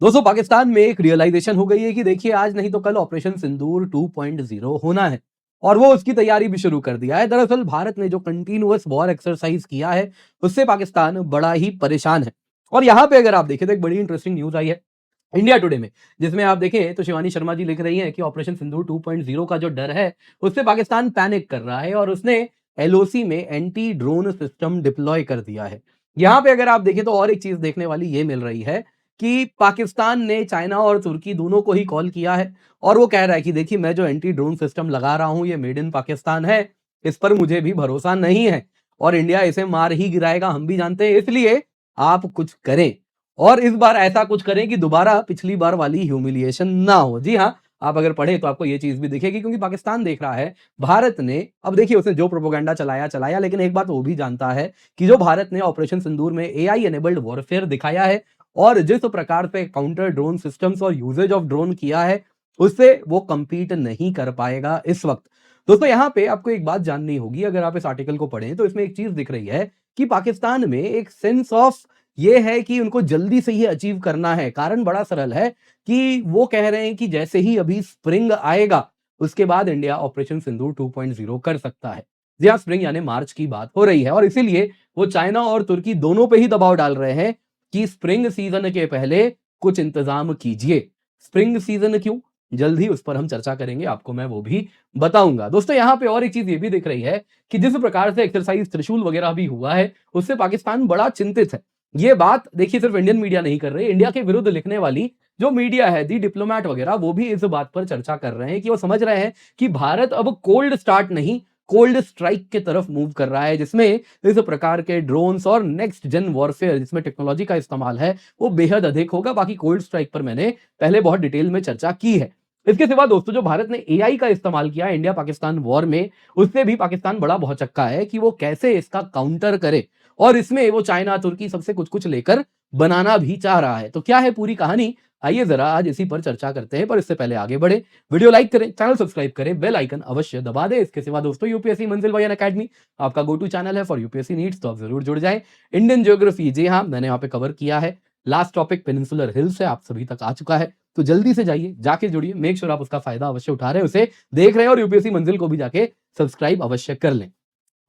दोस्तों पाकिस्तान में एक रियलाइजेशन हो गई है कि देखिए आज नहीं तो कल ऑपरेशन सिंदूर 2.0 होना है और वो उसकी तैयारी भी शुरू कर दिया है। दरअसल भारत ने जो कंटिन्यूअस वॉर एक्सरसाइज किया है उससे पाकिस्तान बड़ा ही परेशान है। और यहाँ पे अगर आप देखें तो एक बड़ी इंटरेस्टिंग न्यूज आई है इंडिया टुडे में, जिसमें आप देखें तो शिवानी शर्मा जी लिख रही हैं कि ऑपरेशन सिंदूर 2.0 का जो डर है उससे पाकिस्तान पैनिक कर रहा है और उसने एलओसी में एंटी ड्रोन सिस्टम डिप्लॉय कर दिया है। यहाँ पे अगर आप देखें तो और एक चीज देखने वाली ये मिल रही है कि पाकिस्तान ने चाइना और तुर्की दोनों को ही कॉल किया है और वो कह रहा है कि देखिए मैं जो एंटी ड्रोन सिस्टम लगा रहा हूं ये मेड इन पाकिस्तान है, इस पर मुझे भी भरोसा नहीं है और इंडिया इसे मार ही गिराएगा, हम भी जानते हैं, इसलिए आप कुछ करें और इस बार ऐसा कुछ करें कि दोबारा पिछली बार वाली ह्यूमिलिएशन ना हो। जी हाँ, आप अगर पढ़े तो आपको ये चीज भी दिखेगी क्योंकि पाकिस्तान देख रहा है भारत ने, अब देखिए उसने जो प्रोपोगंडा चलाया चलाया, लेकिन एक बात वो भी जानता है कि जो भारत ने ऑपरेशन सिंदूर में एआई एनेबल्ड वॉरफेयर दिखाया है और जिस प्रकार से काउंटर ड्रोन सिस्टम्स और यूजेज ऑफ ड्रोन किया है उससे वो कंपीट नहीं कर पाएगा इस वक्त। दोस्तों यहाँ पे आपको एक बात जाननी होगी, अगर आप इस आर्टिकल को पढ़ें तो इसमें एक चीज दिख रही है कि पाकिस्तान में एक सेंस ऑफ ये है कि उनको जल्दी से ये अचीव करना है। कारण बड़ा सरल है कि वो कह रहे हैं कि जैसे ही अभी स्प्रिंग आएगा उसके बाद इंडिया ऑपरेशन सिंदूर 2.0 कर सकता है। जी हाँ, स्प्रिंग यानी मार्च की बात हो रही है और इसीलिए वो चाइना और तुर्की दोनों पे ही दबाव डाल रहे हैं कि स्प्रिंग सीजन के पहले कुछ इंतजाम कीजिए। स्प्रिंग सीजन क्यों, जल्द ही उस पर हम चर्चा करेंगे, आपको मैं वो भी बताऊंगा। दोस्तों यहाँ पे और एक चीज ये भी दिख रही है कि जिस प्रकार से एक्सरसाइज त्रिशूल वगैरह भी हुआ है उससे पाकिस्तान बड़ा चिंतित है। ये बात देखिए सिर्फ इंडियन मीडिया नहीं कर रही, इंडिया के विरुद्ध लिखने वाली जो मीडिया है, दी डिप्लोमैट वगैरह, वो भी इस बात पर चर्चा कर रहे हैं कि वो समझ रहे हैं कि भारत अब कोल्ड स्टार्ट नहीं कोल्ड स्ट्राइक के तरफ मूव कर रहा है, जिसमें इस प्रकार के ड्रोन्स और नेक्स्ट जेन वॉरफेयर जिसमें टेक्नोलॉजी का इस्तेमाल है वो बेहद अधिक होगा। बाकी कोल्ड स्ट्राइक पर मैंने पहले बहुत डिटेल में चर्चा की है। इसके सिवा दोस्तों जो भारत ने एआई का इस्तेमाल किया इंडिया पाकिस्तान वॉर में, उससे भी पाकिस्तान बड़ा भौचक्का है कि वो कैसे इसका काउंटर करे और इसमें वो चाइना तुर्की सबसे कुछ कुछ लेकर बनाना भी चाह रहा है। तो क्या है पूरी कहानी, आइए जरा आज इसी पर चर्चा करते हैं। पर इससे पहले आगे बढ़े, वीडियो लाइक करें, चैनल सब्सक्राइब करें, बेल आइकन अवश्य दबा दें। इसके सिवा दोस्तों यूपीएससी मंजिल वयन एकेडमी आपका गो टू चैनल है फॉर यूपीएससी नीड्स, तो आप जरूर जुड़ जाएं। इंडियन ज्योग्राफी, जी हाँ, मैंने यहाँ पे कवर किया है। लास्ट टॉपिक पेनिनसुलर हिल्स है, आप सभी तक आ चुका है, तो जल्दी से जाइए, जाके जुड़िए, मेक श्योर आप उसका फायदा अवश्य उठा रहे हैं, उसे देख रहे हैं और यूपीएससी मंजिल को भी जाके सब्सक्राइब अवश्य कर लें।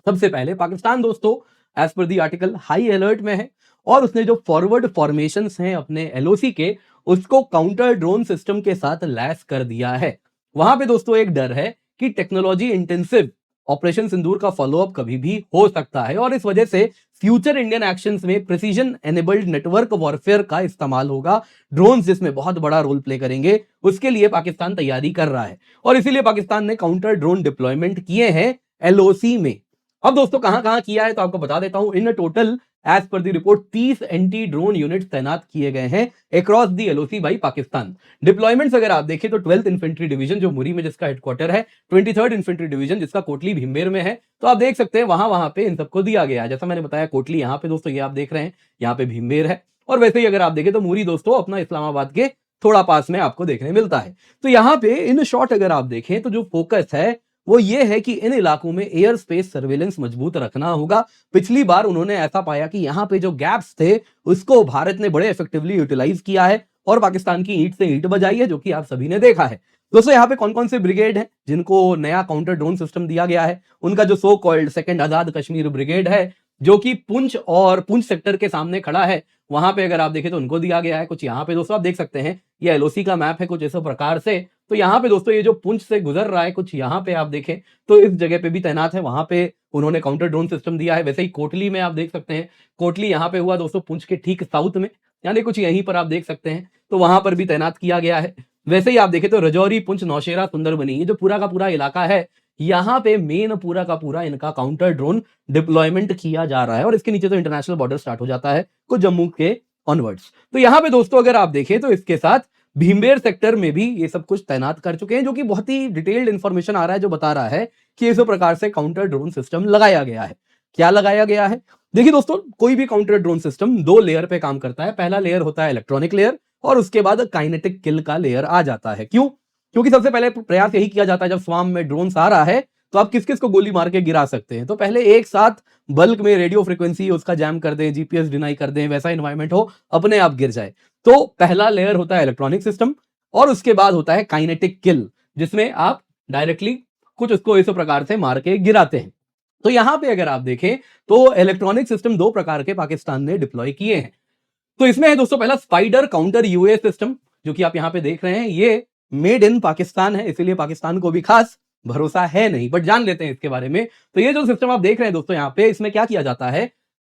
सबसे पहले पाकिस्तान दोस्तों एज पर दी आर्टिकल हाई अलर्ट में है और उसने जो फॉरवर्ड फॉर्मेशंस हैं अपने एलओसी के उसको काउंटर ड्रोन सिस्टम के साथ लैस कर दिया है। वहां पे दोस्तों एक डर है कि टेक्नोलॉजी इंटेंसिव ऑपरेशन सिंदूर का फॉलोअप कभी भी हो सकता है और इस वजह से फ्यूचर इंडियन एक्शंस में प्रिसीजन एनेबल्ड नेटवर्क वॉरफेयर का इस्तेमाल होगा। ड्रोन्स जिसमें बहुत बड़ा रोल प्ले करेंगे, उसके लिए पाकिस्तान तैयारी कर रहा है और इसीलिए पाकिस्तान ने काउंटर ड्रोन डिप्लॉयमेंट किए हैं एलओसी में। अब दोस्तों कहां कहां किया है तो आपको बता देता हूं। इन total as per the report 30 anti drone unit तैनात किए गए हैं across the LOC by Pakistan. Deployments अगर आप देखें तो 12th इन्फेंट्री डिवीजन जो मुरी में जिसका हेडक्वार्टर है, 23rd इन्फेंट्री डिवीजन जिसका कोटली भीमबेर में है, तो आप देख सकते हैं वहां वहां पे इन सबको दिया गया है। जैसा मैंने बताया कोटली यहाँ पे दोस्तों ये आप देख रहे हैं, यहाँ पे भीमबेर है और वैसे ही अगर आप देखें तो मुरी दोस्तों अपना इस्लामाबाद के थोड़ा पास में आपको देखने मिलता है। तो यहाँ पे इन शॉर्ट अगर आप देखें तो जो फोकस है वो ये है कि इन इलाकों में एयर स्पेस सर्वेलेंस मजबूत रखना होगा। पिछली बार उन्होंने ऐसा पाया कि यहां पे जो गैप्स थे उसको भारत ने बड़े इफेक्टिवली यूटिलाइज किया है और पाकिस्तान की ईंट से ईंट बजाई है, जो कि आप सभी ने देखा है। दोस्तों यहाँ पे कौन कौन से ब्रिगेड हैं जिनको नया काउंटर ड्रोन सिस्टम दिया गया है, उनका जो सो कॉल्ड सेकंड आजाद कश्मीर ब्रिगेड है जो कि पुंछ और पुंछ सेक्टर के सामने खड़ा है, वहां पे अगर आप देखें तो उनको दिया गया है कुछ। यहाँ पे दोस्तों आप देख सकते हैं ये एलओसी का मैप है कुछ इस प्रकार से। तो यहाँ पे दोस्तों ये जो पुंछ से गुजर रहा है कुछ यहाँ पे आप देखें तो इस जगह पे भी तैनात है, वहां पे उन्होंने काउंटर ड्रोन सिस्टम दिया है। वैसे ही कोटली में आप देख सकते हैं, कोटली यहाँ पे हुआ दोस्तों पुंछ के ठीक साउथ में, यानी कुछ यहीं पर आप देख सकते हैं, तो वहां पर भी तैनात किया गया है। वैसे ही आप देखें तो रजौरी, पुंछ, नौशेरा, सुंदरबनी, ये जो पूरा का पूरा इलाका है, यहाँ पे मेन पूरा का पूरा इनका काउंटर ड्रोन डिप्लॉयमेंट किया जा रहा है और इसके नीचे तो इंटरनेशनल बॉर्डर स्टार्ट हो जाता है कुछ जम्मू के ऑनवर्ड्स। तो यहाँ पे दोस्तों अगर आप देखें तो इसके साथ भीमबेर सेक्टर में भी ये सब कुछ तैनात कर चुके हैं, जो कि बहुत ही डिटेल्ड इंफॉर्मेशन आ रहा है जो बता रहा है कि इस प्रकार से काउंटर ड्रोन सिस्टम लगाया गया है। क्या लगाया गया है, देखिए दोस्तों कोई भी काउंटर ड्रोन सिस्टम दो लेयर पे काम करता है। पहला लेयर होता है इलेक्ट्रॉनिक लेयर और उसके बाद काइनेटिक किल का लेयर आ जाता है। क्यों, क्योंकि सबसे पहले प्रयास यही किया जाता है जब स्वाम में ड्रोन आ रहा है तो आप किस किस को गोली मार के गिरा सकते हैं, तो पहले एक साथ बल्क में रेडियो फ्रीक्वेंसी उसका जैम कर दें, जीपीएस डिनाई कर दें, वैसा इन्वायरमेंट हो, अपने आप गिर जाए। तो पहला लेयर होता है इलेक्ट्रॉनिक सिस्टम और उसके बाद होता है काइनेटिक किल, जिसमें आप डायरेक्टली कुछ उसको इस प्रकार से मार के गिराते हैं। तो यहां पे अगर आप देखें तो इलेक्ट्रॉनिक सिस्टम दो प्रकार के पाकिस्तान ने डिप्लॉय किए हैं। तो इसमें है दोस्तों पहला स्पाइडर काउंटर यूएस सिस्टम, जो कि आप यहां पे देख रहे हैं, ये मेड इन पाकिस्तान है, इसीलिए पाकिस्तान को भी खास भरोसा है नहीं, बट जान लेते हैं इसके बारे में। तो ये जो सिस्टम आप देख रहे हैं दोस्तों यहां पे, इसमें क्या किया जाता है,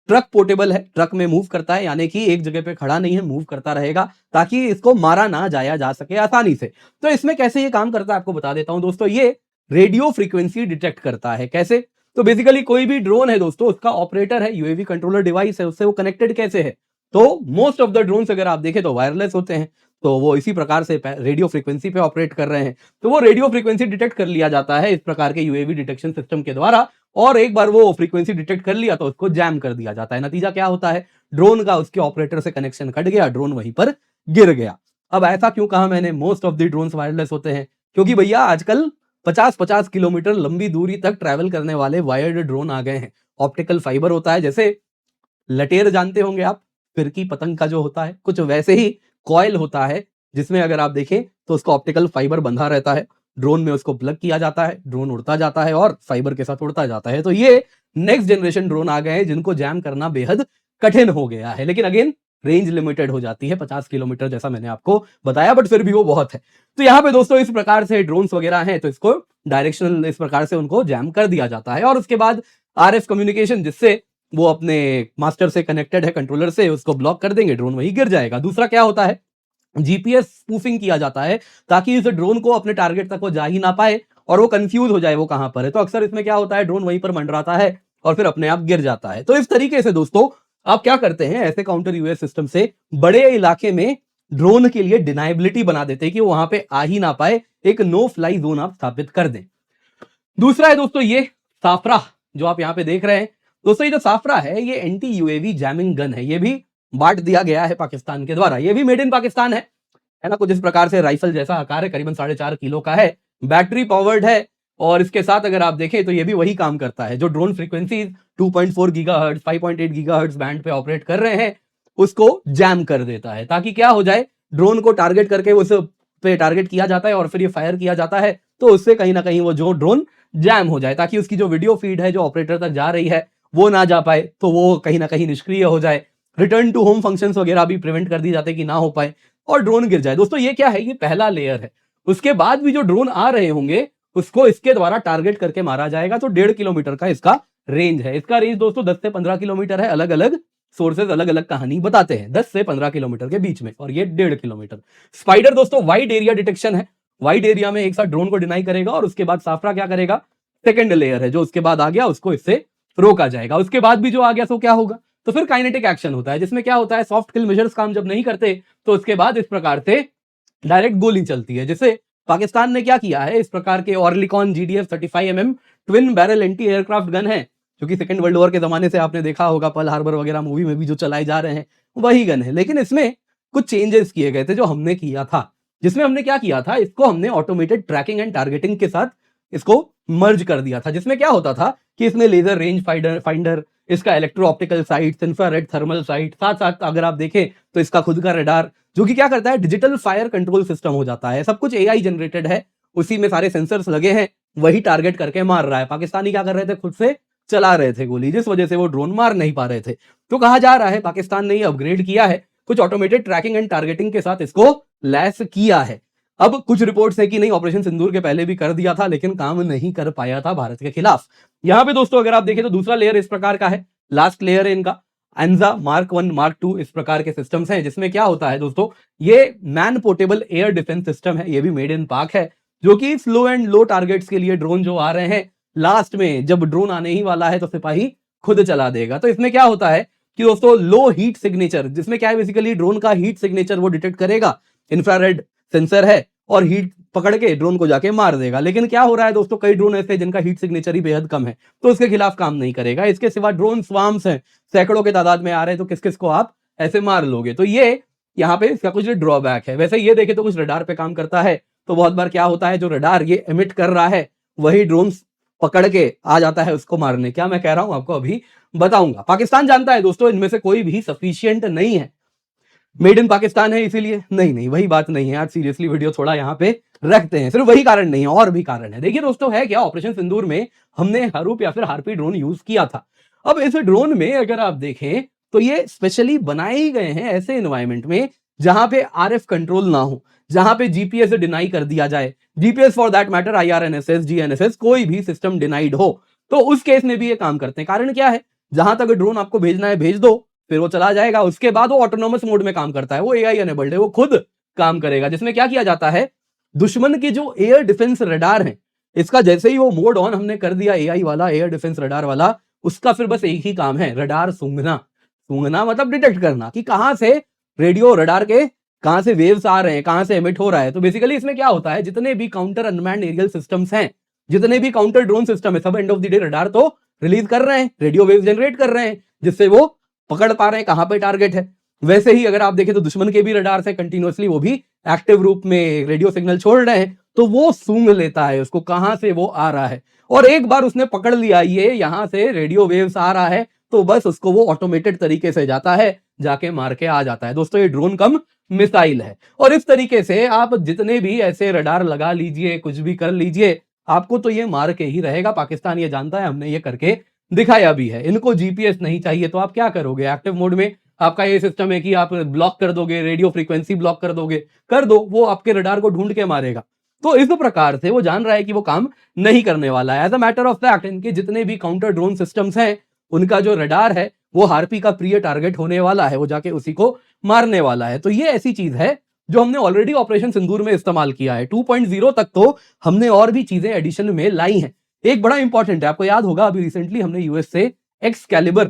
ट्रक पोर्टेबल है, ट्रक में मूव करता है, यानी कि एक जगह पे खड़ा नहीं है, मूव करता रहेगा ताकि इसको मारा ना जाया जा सके आसानी से। तो इसमें कैसे ये काम करता है आपको बता देता हूं दोस्तों। ये रेडियो फ्रीक्वेंसी डिटेक्ट करता है। कैसे? तो बेसिकली कोई भी ड्रोन है दोस्तों, उसका ऑपरेटर है, यूएवी कंट्रोलर डिवाइस है, उससे वो कनेक्टेड कैसे है, तो मोस्ट ऑफ द ड्रोन्स अगर आप देखें तो वायरलेस होते हैं, तो वो इसी प्रकार से रेडियो फ्रीक्वेंसी पे ऑपरेट कर रहे हैं। तो वो रेडियो फ्रीक्वेंसी डिटेक्ट कर लिया जाता है इस प्रकार के यूएवी डिटेक्शन सिस्टम के द्वारा, और एक बार वो फ्रीक्वेंसी डिटेक्ट कर लिया तो उसको जैम कर दिया जाता है। नतीजा क्या होता है, ड्रोन का उसके ऑपरेटर से कनेक्शन कट गया, ड्रोन वहीं पर गिर गया। अब ऐसा क्यों कहा मैंने most of the drones wireless होते हैं, क्योंकि भैया आजकल 50-50 किलोमीटर लंबी दूरी तक ट्रैवल करने वाले वायर्ड ड्रोन आ गए हैं। ऑप्टिकल फाइबर होता है, जैसे लटेर जानते होंगे आप, फिरकी पतंग का जो होता है, कुछ वैसे ही कॉइल होता है, जिसमें अगर आप देखें तो उसका ऑप्टिकल फाइबर बंधा रहता है, ड्रोन में उसको प्लग किया जाता है, ड्रोन उड़ता जाता है और फाइबर के साथ उड़ता जाता है। तो ये नेक्स्ट जनरेशन ड्रोन आ गए हैं जिनको जैम करना बेहद कठिन हो गया है, लेकिन अगेन रेंज लिमिटेड हो जाती है 50 किलोमीटर, जैसा मैंने आपको बताया, बट फिर भी वो बहुत है। तो यहाँ पे दोस्तों इस प्रकार से ड्रोन्स वगैरह हैं, तो इसको डायरेक्शनल इस प्रकार से उनको जैम कर दिया जाता है, और उसके बाद आरएफ कम्युनिकेशन, जिससे वो अपने मास्टर से कनेक्टेड है, कंट्रोलर से, उसको ब्लॉक कर देंगे, ड्रोन वहीं गिर जाएगा। दूसरा क्या होता है, जीपीएस स्पूफिंग किया जाता है ताकि इस ड्रोन को अपने टारगेट तक वो जा ही ना पाए और वो कंफ्यूज हो जाए वो कहां पर है। तो अक्सर इसमें क्या होता है, ड्रोन वहीं पर मंडराता है और फिर अपने आप गिर जाता है। तो इस तरीके से दोस्तों आप क्या करते हैं, ऐसे काउंटर यूएस सिस्टम से बड़े इलाके में ड्रोन के लिए डिनाइबिलिटी बना देते हैं कि वो वहां पे आ ही ना पाए, एक नो फ्लाई जोन आप स्थापित कर दें। दूसरा है दोस्तों ये साफरा, जो आप यहां पे देख रहे हैं दोस्तों। ये जो साफरा है ये एंटी यूएवी जैमिंग गन है, ये भी बांट दिया गया है पाकिस्तान के द्वारा, ये भी मेड इन पाकिस्तान है ना। कुछ इस प्रकार से राइफल जैसा आकार है, करीबन 4.5 किलो का है, बैटरी पावर्ड है, और इसके साथ अगर आप देखें तो ये भी वही काम करता है, जो drone frequency 2.4 gigahertz 5.8 gigahertz band पे ऑपरेट कर रहे हैं उसको जैम कर देता है, ताकि क्या हो जाए, ड्रोन को टारगेट करके उस पे टारगेट किया जाता है और फिर ये फायर किया जाता है, तो उससे कहीं ना कहीं वो जो ड्रोन जैम हो जाए, ताकि उसकी जो वीडियो फीड है जो ऑपरेटर तक जा रही है वो ना जा पाए, तो वो कहीं ना कहीं निष्क्रिय हो जाए, रिटर्न टू होम फंक्शंस वगैरह भी प्रिवेंट कर दी जाते कि ना हो पाए, और ड्रोन गिर जाए। दोस्तों ये क्या है, ये पहला लेयर है। उसके बाद भी जो ड्रोन आ रहे होंगे उसको इसके द्वारा टारगेट करके मारा जाएगा। तो 1.5 किलोमीटर का इसका रेंज है। इसका रेंज दोस्तों 10 से 15 किलोमीटर है, अलग अलग सोर्सेज अलग अलग कहानी बताते हैं, 10 से 15 किलोमीटर के बीच में, और ये 1.5 किलोमीटर। स्पाइडर दोस्तों वाइड एरिया डिटेक्शन है, वाइड एरिया में एक साथ ड्रोन को डिनाई करेगा, और उसके बाद साफरा क्या करेगा, सेकंड लेयर है, जो उसके बाद आ गया उसको इससे रोका जाएगा। उसके बाद भी जो आ गया तो क्या होगा, तो फिर काइनेटिक एक्शन होता है, जिसमें क्या होता है, सॉफ्ट किल मेजर्स काम जब नहीं करते तो उसके बाद इस प्रकार से डायरेक्ट गोली चलती है। जैसे पाकिस्तान ने क्या किया है, इस प्रकार के ऑर्लिकॉन GDF 35mm twin barrel anti aircraft gun है, जो कि सेकंड वर्ल्ड वॉर के जमाने से आपने देखा होगा, पर्ल हार्बर वगैरह मूवी में भी जो चलाए जा रहे हैं वही गन है, लेकिन इसमें कुछ चेंजेस किए गए थे जो हमने किया था। जिसमें हमने क्या किया था, इसको हमने ऑटोमेटेड ट्रैकिंग एंड टारगेटिंग के साथ इसको मर्ज कर दिया था। जिसमें क्या होता था कि इसमें लेजर रेंज फाइंडर, इसका electro optical site, infrared thermal site, साथ साथ अगर आप देखें तो इसका खुद का रडार, जो कि क्या करता है, डिजिटल फायर कंट्रोल सिस्टम हो जाता है। सब कुछ एआई जनरेटेड है, उसी में सारे सेंसर्स लगे हैं, वही टारगेट करके मार रहा है। पाकिस्तानी क्या कर रहे थे, खुद से चला रहे थे गोली, जिस वजह से वो ड्रोन मार नहीं पा रहे थे। तो कहा जा रहा है पाकिस्तान ने ये अपग्रेड किया है, कुछ ऑटोमेटेड ट्रैकिंग एंड टारगेटिंग के साथ इसको लैस किया है। अब कुछ रिपोर्ट्स है कि नहीं, ऑपरेशन सिंदूर के पहले भी कर दिया था, लेकिन काम नहीं कर पाया था भारत के खिलाफ। यहां पे दोस्तों अगर आप देखें तो दूसरा लेयर इस प्रकार का है, लास्ट लेयर है इनका, एंजा मार्क 1 मार्क 2 इस प्रकार के सिस्टम्स हैं। जिसमें क्या होता है दोस्तों, ये man portable air defence system है, ये भी मेड इन पाक है, जो कि स्लो एंड लो टारगेट्स के लिए ड्रोन जो आ रहे हैं, लास्ट में जब ड्रोन आने ही वाला है तो सिपाही खुद चला देगा। तो इसमें क्या होता है कि दोस्तों लो हीट सिग्नेचर, जिसमें क्या है, बेसिकली ड्रोन का हीट सिग्नेचर वो डिटेक्ट करेगा, इंफ्रारेड सेंसर है, और हीट पकड़ के ड्रोन को जाके मार देगा। लेकिन क्या हो रहा है दोस्तों, कई ड्रोन ऐसे जिनका हीट सिग्नेचर ही बेहद कम है, तो उसके खिलाफ काम नहीं करेगा। इसके सिवा ड्रोन स्वाम्स हैं, सैकड़ों के तादाद में आ रहे हैं, तो किस किस को आप ऐसे मार लोगे। तो ये यहाँ पे इसका कुछ ड्रॉबैक है। वैसे ये देखे तो कुछ रडार पे काम करता है, तो बहुत बार क्या होता है, जो रडार ये एमिट कर रहा है वही ड्रोन पकड़ के आ जाता है उसको मारने। क्या मैं कह रहा हूं आपको अभी बताऊंगा। पाकिस्तान जानता है दोस्तों, इनमें से कोई भी सफिशियंट नहीं है। मेड इन पाकिस्तान है इसीलिए? नहीं नहीं, वही बात नहीं है। आज सीरियसली वीडियो थोड़ा यहाँ पे रखते हैं। सिर्फ वही कारण नहीं है, और भी कारण है। देखिए दोस्तों, है क्या, ऑपरेशन सिंदूर में हमने हरूप या फिर हार्पी ड्रोन यूज किया था। अब इस ड्रोन में अगर आप देखें तो ये स्पेशली बनाए ही गए हैं ऐसे एनवायरमेंट में जहां पे आरएफ कंट्रोल ना हो, जहां पे जीपीएस डिनाई कर दिया जाए, GPS for that matter, IRNSS, GNSS, कोई भी सिस्टम डिनाइड हो, तो उस केस में भी ये काम करते हैं। कारण क्या है, जहां तक ड्रोन आपको भेजना है भेज दो, फिर वो चला जाएगा। उसके बाद वो ऑटोनोमस मोड में काम करता है, वो एआई एनेबल्ड है, वो खुद काम करेगा। जिसमें क्या किया जाता है, दुश्मन के जो एयर डिफेंस रडार है, इसका जैसे ही वो मोड ऑन हमने कर दिया, एआई वाला, एयर डिफेंस रडार वाला, उसका फिर बस एक ही काम है, रडार सूंघना। सूंघना मतलब डिटेक्ट करना कि कहां से रेडियो रडार के कहां से वेव्स आ रहे हैं, कहां से एमिट हो रहा है। तो बेसिकली इसमें क्या होता है, जितने भी काउंटर अनमैन्ड एरियल सिस्टम्स हैं, जितने भी काउंटर ड्रोन सिस्टम है, सब end of the day radar तो रिलीज कर रहे हैं, रेडियो वेव जनरेट कर रहे हैं, जिससे वो पकड़ पा रहे हैं कहां पे टारगेट है। वैसे ही अगर आप देखें तो दुश्मन के भी रडार से कंटिन्यूअसली वो भी एक्टिव रूप में रेडियो सिग्नल छोड़ रहे हैं, तो वो सूंघ लेता है उसको कहां से वो आ रहा है। और एक बार उसने पकड़ लिया ये यहां से रेडियो वेव्स आ रहा है, तो बस उसको वो ऑटोमेटेड तरीके से जाता है, जाके मार के आ जाता है। दोस्तों, ये ड्रोन कम मिसाइल है। और इस तरीके से आप जितने भी ऐसे रडार लगा लीजिए, कुछ भी कर लीजिए, आपको तो ये मार के ही रहेगा। पाकिस्तान ये जानता है, हमने ये करके दिखाया भी है। इनको जीपीएस नहीं चाहिए तो आप क्या करोगे, एक्टिव मोड में आपका ये सिस्टम है कि आप ब्लॉक कर दोगे, रेडियो फ्रीक्वेंसी ब्लॉक कर दोगे, कर दो, वो आपके रडार को ढूंढ के मारेगा। तो इस प्रकार से वो जान रहा है कि वो काम नहीं करने वाला है। As a matter of fact, इनके जितने भी काउंटर ड्रोन सिस्टम्स हैं, उनका जो रडार है वो हार्पी का प्रिय टारगेट होने वाला है, वो जाके उसी को मारने वाला है। तो ये ऐसी चीज है जो हमने ऑलरेडी ऑपरेशन सिंदूर में इस्तेमाल किया है। 2.0 तक तो हमने और भी चीजें एडिशन में लाई हैं। एक बड़ा इंपॉर्टेंट है, आपको याद होगा अभी रिसेंटली हमने यूएस से एक्सकैलिबर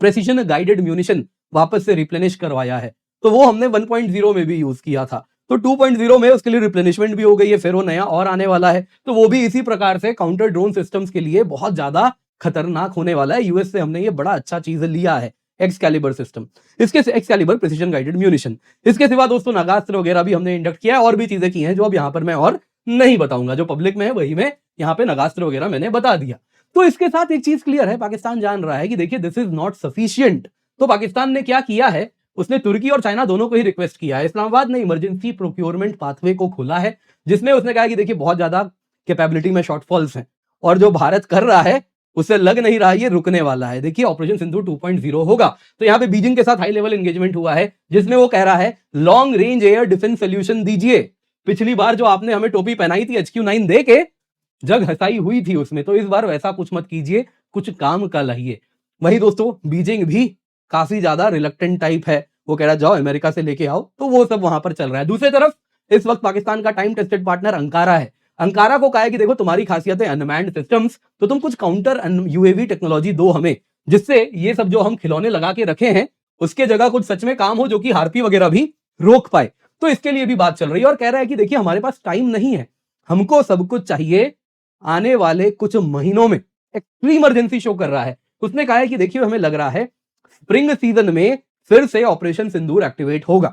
प्रेसिजन गाइडेड म्यूनिशन वापस से रिप्लेनिश करवाया है, तो वो हमने 1.0 में भी यूज किया था। तो 2.0 में उसके लिए रिप्लेनिशमेंट भी हो गई है, फिर वो नया और आने वाला है। तो वो भी इसी प्रकार से काउंटर ड्रोन सिस्टम्स के लिए बहुत ज्यादा खतरनाक होने वाला है। यूएस से हमने ये बड़ा अच्छा चीज लिया है, एक्सकैलिबर सिस्टम, इसके एक्सकैलिबर प्रेसिजन गाइडेड म्यूनिशन। इसके सिवा दोस्तों नागास्त्र वगैरह भी हमने इंडक्ट किया है, और भी चीजें की हैं जो अब यहाँ पर मैं और नहीं बताऊंगा। जो पब्लिक में है वही मैं यहाँ पे नगास्त्र वगैरह मैंने बता दिया। तो इसके साथ एक चीज क्लियर है, पाकिस्तान जान रहा है कि देखिए दिस इज नॉट सफिशिएंट। तो पाकिस्तान ने क्या किया है, उसने तुर्की और चाइना दोनों को ही रिक्वेस्ट किया है। इस्लामाबाद ने इमरजेंसी प्रोक्योरमेंट पाथवे को खोला है, जिसमें उसने कहा कि देखिए बहुत ज्यादा कैपेबिलिटी में शॉर्टफॉल्स हैं, और जो भारत कर रहा है उससे लग नहीं रहा ये रुकने वाला है। देखिए ऑपरेशन सिंधु 2.0 होगा। तो यहाँ पे बीजिंग के साथ हाई लेवल एंगेजमेंट हुआ है, जिसमें वो कह रहा है long range air defence solution दीजिए। पिछली बार जो आपने हमें टोपी पहनाई थी HQ9 दे के, जग हसाई हुई थी उसमें, तो इस बार वैसा कुछ मत कीजिए, कुछ काम का लाइए। वही दोस्तों, बीजिंग भी काफी ज्यादा रिलक्टेंट टाइप है, वो कह रहा जाओ अमेरिका से लेके आओ, तो वो सब वहां पर चल रहा है। दूसरी तरफ इस वक्त पाकिस्तान का टाइम टेस्टेड पार्टनर अंकारा है। अंकारा को कहा है कि देखो तुम्हारी खासियत है अनमैन्ड सिस्टम्स, तो तुम कुछ काउंटर यूएवी टेक्नोलॉजी दो हमें, जिससे ये सब जो हम खिलौने लगा के रखे हैं उसके जगह कुछ सच में काम हो, जो कि हार्पी वगैरह भी रोक पाए। तो इसके लिए भी बात चल रही है, और कह रहा है कि देखिए हमारे पास टाइम नहीं है, हमको सब कुछ चाहिए आने वाले कुछ महीनों में। एक्सट्रीम इमरजेंसी शो कर रहा है। उसने कहा है कि देखिए हमें लग रहा है स्प्रिंग सीजन में फिर से ऑपरेशन सिंदूर एक्टिवेट होगा।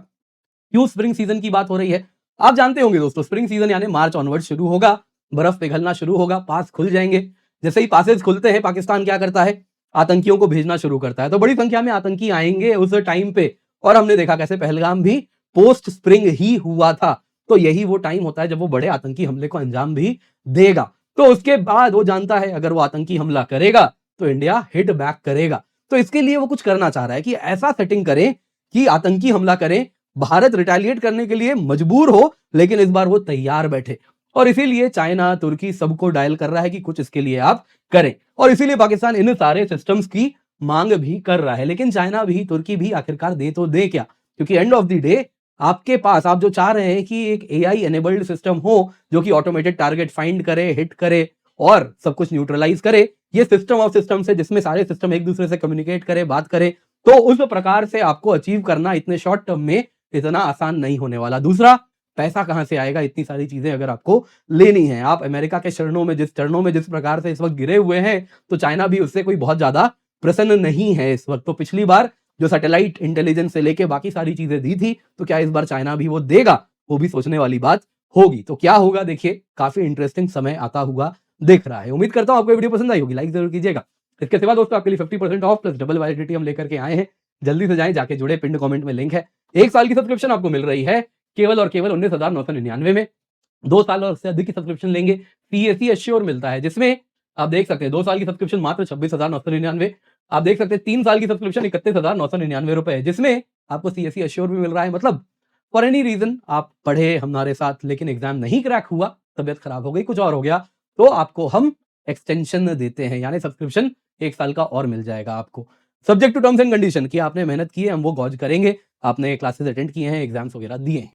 क्यों स्प्रिंग सीजन की बात हो रही है, आप जानते होंगे दोस्तों, स्प्रिंग सीजन यानी मार्च ऑनवर्ड शुरू होगा, बर्फ पिघलना शुरू होगा, पास खुल जाएंगे। जैसे ही पासेज खुलते हैं, पाकिस्तान क्या करता है, आतंकियों को भेजना शुरू करता है। तो बड़ी संख्या में आतंकी आएंगे उस टाइम पे, और हमने देखा कैसे पहलगाम भी पोस्ट स्प्रिंग ही हुआ था। तो यही वो टाइम होता है जब वो बड़े आतंकी हमले को अंजाम भी देगा। तो उसके बाद वो जानता है अगर वो आतंकी हमला करेगा तो इंडिया हिट बैक करेगा। तो इसके लिए वो कुछ करना चाह रहा है कि ऐसा सेटिंग करें कि आतंकी हमला करें, भारत रिटेलिएट करने के लिए मजबूर हो, लेकिन इस बार वो तैयार बैठे। और इसीलिए चाइना, तुर्की सबको डायल कर रहा है कि कुछ इसके लिए आप करें, और इसीलिए पाकिस्तान इन सारे सिस्टम्स की मांग भी कर रहा है। लेकिन चाइना भी, तुर्की भी आखिरकार दे तो दे क्या, क्योंकि एंड ऑफ द डे आपके पास, आप जो चाह रहे हैं कि एक एआई एनेबल्ड सिस्टम हो जो कि ऑटोमेटेड टारगेट फाइंड करे, हिट करे और सब कुछ न्यूट्रलाइज करे, ये सिस्टम ऑफ सिस्टम है जिसमें सारे सिस्टम एक दूसरे से कम्युनिकेट करे, बात करे, तो उस प्रकार से आपको अचीव करना इतने शॉर्ट टर्म में इतना आसान नहीं होने वाला। दूसरा, पैसा कहां से आएगा इतनी सारी चीजें अगर आपको लेनी है। आप अमेरिका के चरणों में जिस प्रकार से इस वक्त गिरे हुए हैं, तो चाइना भी उससे कोई बहुत ज्यादा प्रसन्न नहीं है इस वक्त। तो पिछली बार जो सैटेलाइट इंटेलिजेंस से लेके बाकी सारी चीजें दी थी, तो क्या इस बार चाइना भी वो देगा, वो भी सोचने वाली बात होगी। तो क्या होगा देखिए, काफी इंटरेस्टिंग समय आता हुआ दिख रहा है। उम्मीद करता हूं आपको वीडियो पसंद आई होगी, लाइक जरूर कीजिएगा। इसके सिवा दोस्तों आपके लिए 50% ऑफ प्लस डबल वैलिडिटी हम लेकर के आए हैं, जल्दी से जाएं, जाके जुड़े, पिंड कमेंट में लिंक है, 1 साल की सब्सक्रिप्शन आपको मिल रही है केवल और केवल 19,999 में। 2 साल और उससे अधिक की सब्सक्रिप्शन लेंगे, सीएसी एश्योर मिलता है, जिसमें आप देख सकते हैं 2 साल की सब्सक्रिप्शन मात्र 26,999। आप देख सकते हैं 3 साल की सब्सक्रिप्शन 31,999 रुपए है, जिसमें आपको सीएसी एश्योर भी मिल रहा है। मतलब फॉर एनी रीजन आप पढ़े हमारे साथ लेकिन एग्जाम नहीं क्रैक हुआ, तबियत खराब हो गई, कुछ और हो गया, तो आपको हम एक्सटेंशन देते हैं, यानी सब्सक्रिप्शन 1 साल का और मिल जाएगा आपको। Subject to terms and condition कि आपने मेहनत की है, हम वो गॉज करेंगे, आपने क्लासेस अटेंड किए हैं, एग्जाम्स वगैरह दिए हैं।